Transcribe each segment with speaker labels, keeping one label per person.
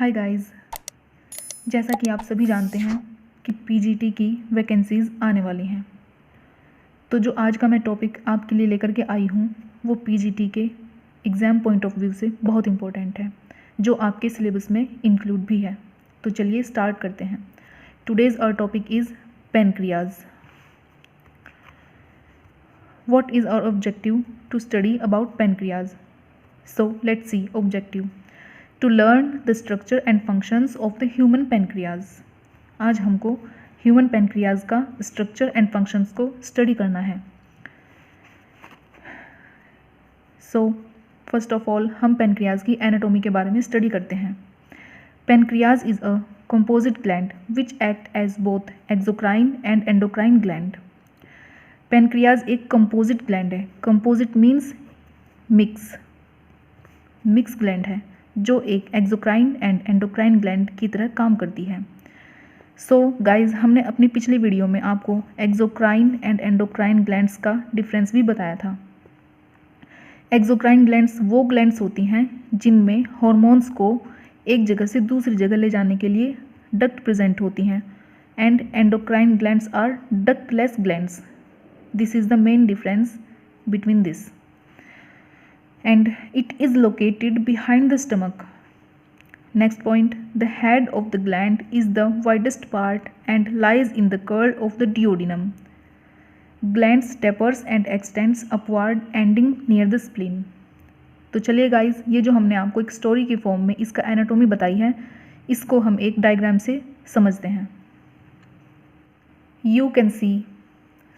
Speaker 1: Hi guys, जैसा कि आप सभी जानते हैं कि पीजीटी की वैकेंसीज़ आने वाली हैं। तो जो आज का मैं टॉपिक आपके लिए लेकर के आई हूँ वो पीजीटी के एग्ज़ाम पॉइंट ऑफ व्यू से बहुत इम्पोर्टेंट है, जो आपके सिलेबस में इंक्लूड भी है। तो चलिए स्टार्ट करते हैं। Today's our topic is pancreas. What is our objective to study about pancreas? So let's see objective. To learn the structure and functions of the human pancreas. आज हमको ह्यूमन पेनक्रियाज का structure and functions को study करना है। So first of all हम pancreas की anatomy के बारे में स्टडी करते हैं। Pancreas is a composite gland which act as both exocrine and endocrine gland. Pancreas एक कंपोजिट ग्लैंड है। कंपोजिट मीन्स मिक्स ग्लैंड है जो एक एक्सोक्राइन एंड एंडोक्राइन ग्लैंड की तरह काम करती है। सो गाइज, हमने अपनी पिछली वीडियो में आपको एक्सोक्राइन एंड एंडोक्राइन ग्लैंड्स का डिफरेंस भी बताया था। एक्सोक्राइन ग्लैंड्स वो ग्लैंड्स होती हैं जिनमें हॉर्मोन्स को एक जगह से दूसरी जगह ले जाने के लिए डक्ट प्रेजेंट होती हैं, and endocrine glands are ductless glands. This is the main difference between this, and it is located behind the stomach. Next point, the head of the gland is the widest part and lies in the curl of the duodenum. Glands tapers and extends upward, ending near the spleen. तो चलिए guys, ये जो हमने आपको एक story की form में इसका एनाटॉमी बताई है, इसको हम एक डायग्राम से समझते हैं। You can see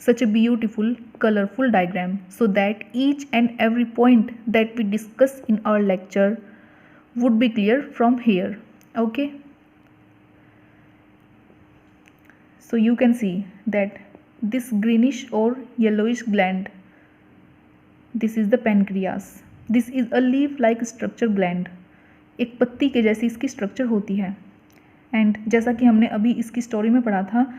Speaker 1: such a beautiful colorful diagram so that each and every point that we discuss in our lecture would be clear from here. Okay, so you can see that this greenish or yellowish gland, this is the pancreas. This is a leaf like structure gland. एक पत्ती के जैसी इसकी structure होती है, and जैसा कि हमने अभी इसकी स्टोरी में पढ़ा था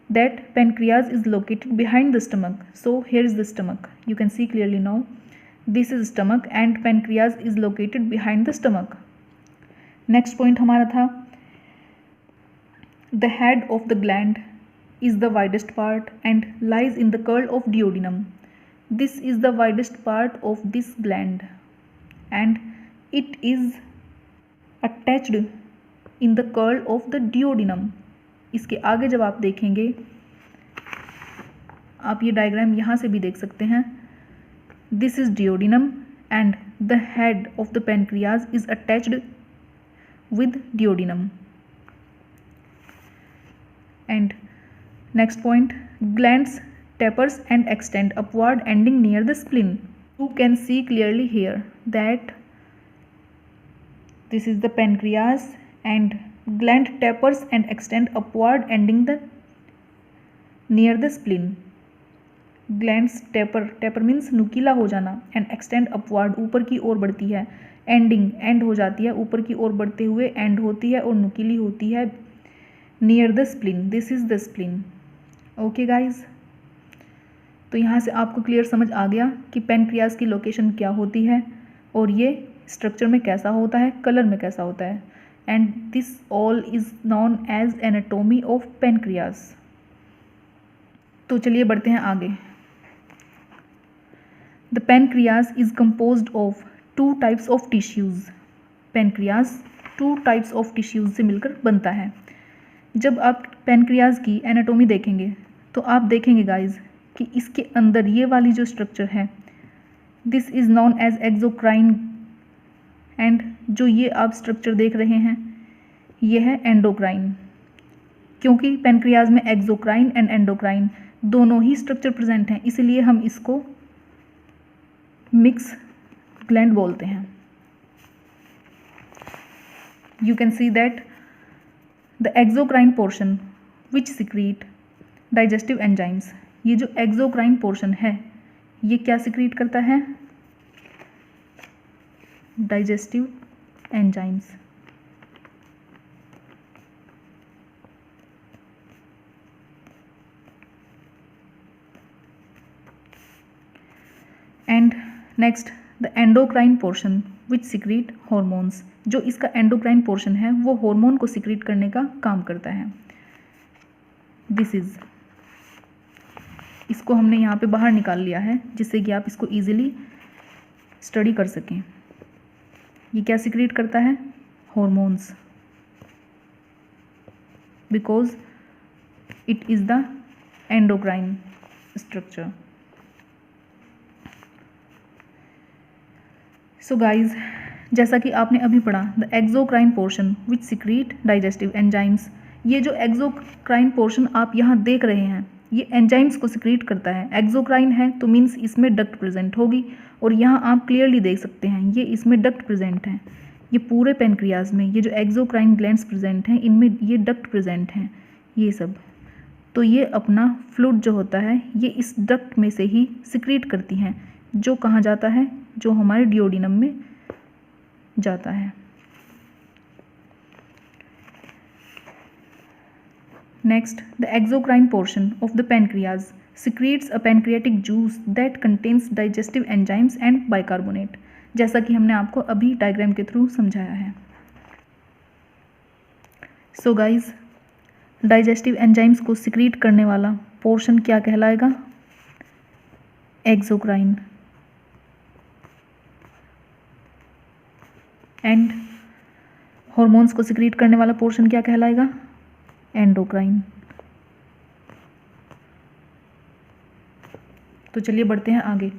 Speaker 1: that pancreas is located behind the stomach. So here is the stomach. You can see clearly now. This is stomach and pancreas is located behind the stomach. Next point हमारा था the head of the gland is the widest part and lies in the curl of duodenum. This is the widest part of this gland and it is attached in the curl of the duodenum. इसके आगे जब आप देखेंगे, आप ये diagram यहाँ से भी देख सकते हैं। This is duodenum and the head of the pancreas is attached with duodenum. And next point, glands tapers and extend upward ending near the spleen. You can see clearly here that this is the pancreas and gland tapers and extend upward ending the near the spleen. Glands taper means नुकीला हो जाना, and extend upward ऊपर की ओर बढ़ती है, ending end हो जाती है, ऊपर की ओर बढ़ते हुए end होती है और नुकीली होती है near the spleen. This is the spleen. Okay guys, तो यहाँ से आपको क्लियर समझ आ गया कि पेनक्रियाज की लोकेशन क्या होती है और ये स्ट्रक्चर में कैसा होता है, कलर में कैसा होता है, and this all is known as anatomy of pancreas. तो चलिए बढ़ते हैं आगे। The pancreas is composed of two types of tissues. Pancreas two types of tissues से मिलकर बनता है। जब आप पेनक्रियाज की एनाटॉमी देखेंगे तो आप देखेंगे गाइज कि इसके अंदर ये वाली जो स्ट्रक्चर है, this is known as exocrine, and जो ये आप स्ट्रक्चर देख रहे हैं ये है एंडोक्राइन। क्योंकि पेनक्रियाज में एक्सोक्राइन एंड एंडोक्राइन दोनों ही स्ट्रक्चर प्रेजेंट हैं, इसलिए हम इसको मिक्स ग्लैंड बोलते हैं। You can see that the exocrine portion which secrete digestive enzymes. ये जो एक्सोक्राइन पोर्शन है ये क्या सिक्रीट करता है? Digestive enzymes. And next, the endocrine portion which secrete hormones. जो इसका एंडोक्राइन पोर्शन है वो हार्मोन को सिक्रीट करने का काम करता है। दिस इज, इसको हमने यहाँ पे बाहर निकाल लिया है जिससे कि आप इसको इजीली स्टडी कर सकें। ये क्या सिक्रीट करता है? Hormones, because it is the endocrine structure. So guys, जैसा कि आपने अभी पढ़ा, the exocrine portion which secrete digestive enzymes. ये जो एक्सोक्राइन पोर्शन आप यहाँ देख रहे हैं ये एंजाइम्स को सिक्रीट करता है। एक्सोक्राइन है तो मीन्स इसमें डक्ट प्रेजेंट होगी, और यहाँ आप क्लियरली देख सकते हैं ये इसमें डक्ट प्रेजेंट है। ये पूरे पेनक्रियाज में ये जो एक्सोक्राइन ग्लैंड्स प्रेजेंट हैं इनमें ये डक्ट प्रेजेंट हैं ये सब। तो ये अपना फ्लूइड जो होता है ये इस डक्ट में से ही सिक्रीट करती हैं, जो कहाँ जाता है? जो हमारे डिओडिनम में जाता है। Next, the exocrine portion of the pancreas secretes a pancreatic juice that contains digestive enzymes and bicarbonate, जैसा कि हमने आपको अभी डायग्राम के थ्रू समझाया है। सो गाइज, डाइजेस्टिव एंजाइम्स को सिक्रीट करने वाला पोर्शन क्या कहलाएगा? एक्सोक्राइन। एंड हॉर्मोन्स को सिक्रीट करने वाला पोर्शन क्या कहलाएगा? एंडोक्राइन। तो चलिए बढ़ते हैं आगे।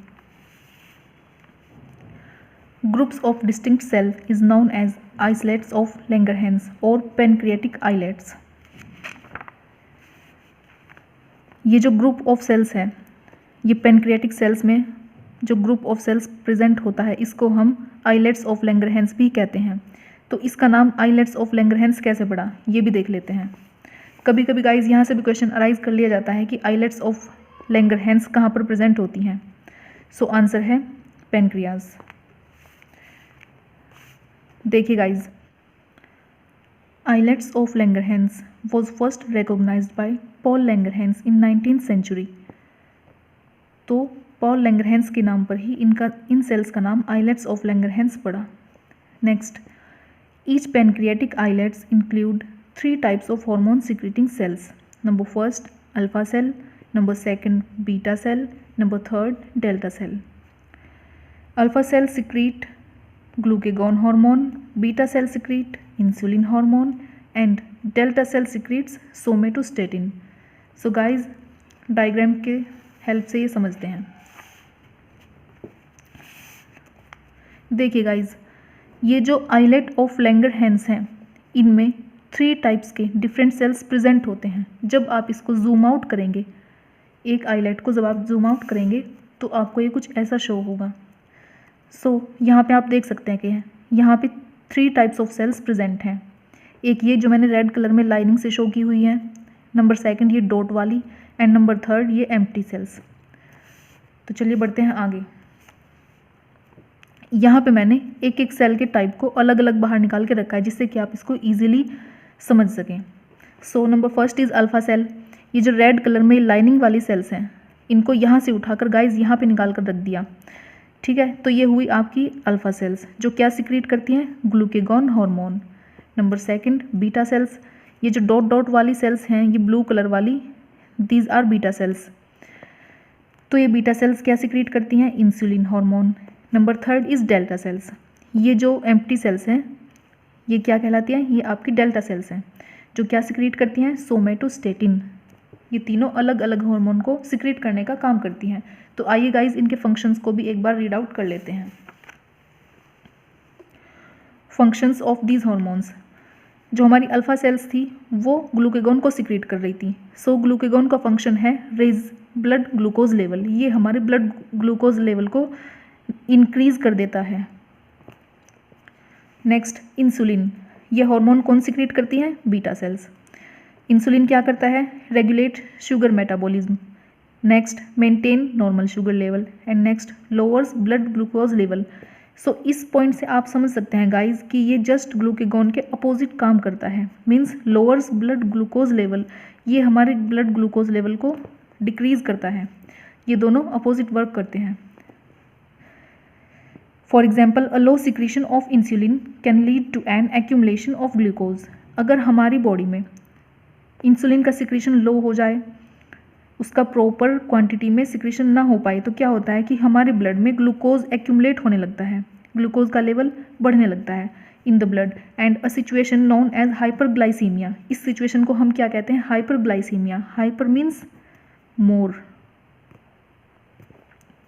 Speaker 1: Groups of distinct cell is known as islets of Langerhans और पेनक्रियाटिक आइलेट्स। ये जो ग्रुप ऑफ सेल्स है, ये पेनक्रियाटिक सेल्स में जो ग्रुप ऑफ सेल्स प्रेजेंट होता है इसको हम आइलेट्स ऑफ लैंगरहैंस भी कहते हैं। तो इसका नाम आइलेट्स ऑफ लैंगरहैंस कैसे पड़ा ये भी देख लेते हैं। कभी कभी गाइज यहाँ से भी क्वेश्चन अराइज कर लिया जाता है कि आइलेट्स ऑफ लैंगरहैंस कहाँ पर प्रेजेंट होती हैं। सो आंसर है पेनक्रियाज। देखिए guys, islets of Langerhans was first recognised by Paul Langerhans in 19th century. तो पॉल लैंगरहैंस के नाम पर ही इन सेल्स का नाम आइलेट्स ऑफ लैंगरहैंस पड़ा। Next, each pancreatic islets include 3 types of hormone secreting cells. Number first, alpha cell. Number second, beta cell. Number third, delta cell. Alpha cell secrete glucagon hormone, beta cell secrete insulin hormone, and delta cell secretes somatostatin. So guys, diagram के help से ये समझते हैं। देखिए guys, ये जो islet of Langerhans हैं इनमें 3 टाइप्स के डिफरेंट सेल्स प्रेजेंट होते हैं। जब आप इसको जूम आउट करेंगे, एक आइलेट को जब आप जूम आउट करेंगे तो आपको ये कुछ ऐसा शो होगा। सो यहाँ पे आप देख सकते हैं कि यहाँ पे 3 टाइप्स ऑफ सेल्स प्रेजेंट हैं। एक ये जो मैंने रेड कलर में लाइनिंग से शो की हुई है, नंबर सेकंड ये डॉट वाली, एंड नंबर थर्ड ये एम्प्टी सेल्स। तो चलिए बढ़ते हैं आगे। यहाँ पे मैंने एक एक सेल के टाइप को अलग अलग बाहर निकाल के रखा है जिससे कि आप इसको ईजिली समझ सकें। So number first is alpha cell. ये जो रेड कलर में लाइनिंग वाली सेल्स हैं इनको यहाँ से उठाकर गाइज यहाँ पे निकाल कर रख दिया, ठीक है। तो ये हुई आपकी अल्फ़ा सेल्स जो क्या सिक्रीट करती हैं? Glucagon hormone. Number second, beta cells. ये जो डॉट डॉट वाली सेल्स हैं ये ब्लू कलर वाली, दीज आर बीटा सेल्स। तो ये बीटा सेल्स क्या सिक्रीट करती हैं? Insulin hormone. Number third is delta sales. ये जो एम्प्टी सेल्स हैं ये क्या कहलाती हैं? ये आपकी डेल्टा सेल्स हैं जो क्या सिक्रीट करती हैं? सोमेटोस्टेटिन। ये तीनों अलग अलग हार्मोन को सिक्रीट करने का काम करती हैं। तो आइए गाइज इनके फंक्शंस को भी एक बार रीड आउट कर लेते हैं। Functions of these hormones. जो हमारी अल्फा सेल्स थी वो ग्लूकेगॉन को सिक्रीट कर रही थी। सो ग्लूकेगॉन का फंक्शन है रेज ब्लड ग्लूकोज लेवल। ये हमारे ब्लड ग्लूकोज लेवल को इंक्रीज कर देता है। Next, insulin. ये हार्मोन कौन सिक्रीट करती है? Beta cells. इंसुलिन क्या करता है? Regulate sugar metabolism. Next, maintain normal sugar level, and next lowers blood glucose level. So इस पॉइंट से आप समझ सकते हैं गाइज कि ये जस्ट ग्लूकेगॉन के अपोजिट काम करता है। Means lowers blood glucose level, ये हमारे ब्लड ग्लूकोज लेवल को डिक्रीज करता है। ये दोनों अपोजिट वर्क करते हैं। For example a low secretion of insulin can lead to an accumulation of glucose. अगर हमारी बॉडी में इंसुलिन का सिक्रीशन लो हो जाए, उसका प्रॉपर क्वांटिटी में सिक्रीशन ना हो पाए, तो क्या होता है कि हमारे ब्लड में ग्लूकोज एक्यूमुलेट होने लगता है, ग्लूकोज का लेवल बढ़ने लगता है in the blood and a situation known as hyperglycaemia. इस सिचुएशन को हम क्या कहते हैं? Hyperglycaemia. Hyper means more,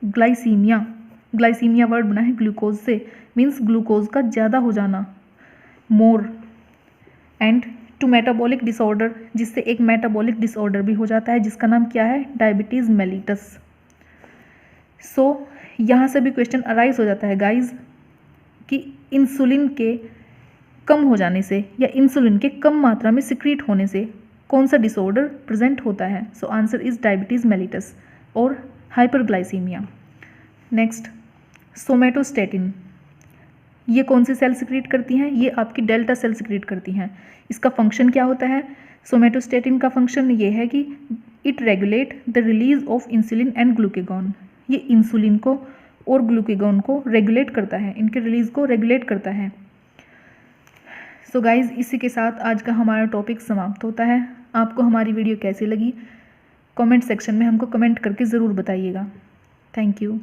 Speaker 1: glycaemia, glycaemia word बना है ग्लूकोज से, मीन्स ग्लूकोज का ज़्यादा हो जाना, मोर। एंड टू मेटाबॉलिक डिसऑर्डर, जिससे एक मेटाबॉलिक डिसऑर्डर भी हो जाता है जिसका नाम क्या है? Diabetes mellitus. सो यहाँ से भी क्वेश्चन अराइज हो जाता है गाइज कि इंसुलिन के कम हो जाने से या इंसुलिन के कम मात्रा में सिक्रीट होने से कौन सा डिसऑर्डर प्रेजेंट होता है? So answer is diabetes mellitus और हाइपरग्लाइसीमिया। नेक्स्ट, सोमेटोस्टेटिन, ये कौन सी सेल सिक्रीट करती हैं? ये आपकी डेल्टा सेल सिक्रीट करती हैं। इसका फंक्शन क्या होता है? सोमेटोस्टेटिन का फंक्शन ये है कि it regulate the release of insulin and glucagon. ये इंसुलिन को और ग्लूकेगॉन को रेगुलेट करता है, इनके रिलीज को रेगुलेट करता है। सो गाइज, इसी के साथ आज का हमारा टॉपिक समाप्त होता है। आपको हमारी वीडियो कैसी लगी कमेंट सेक्शन में हमको कमेंट करके ज़रूर बताइएगा। Thank you.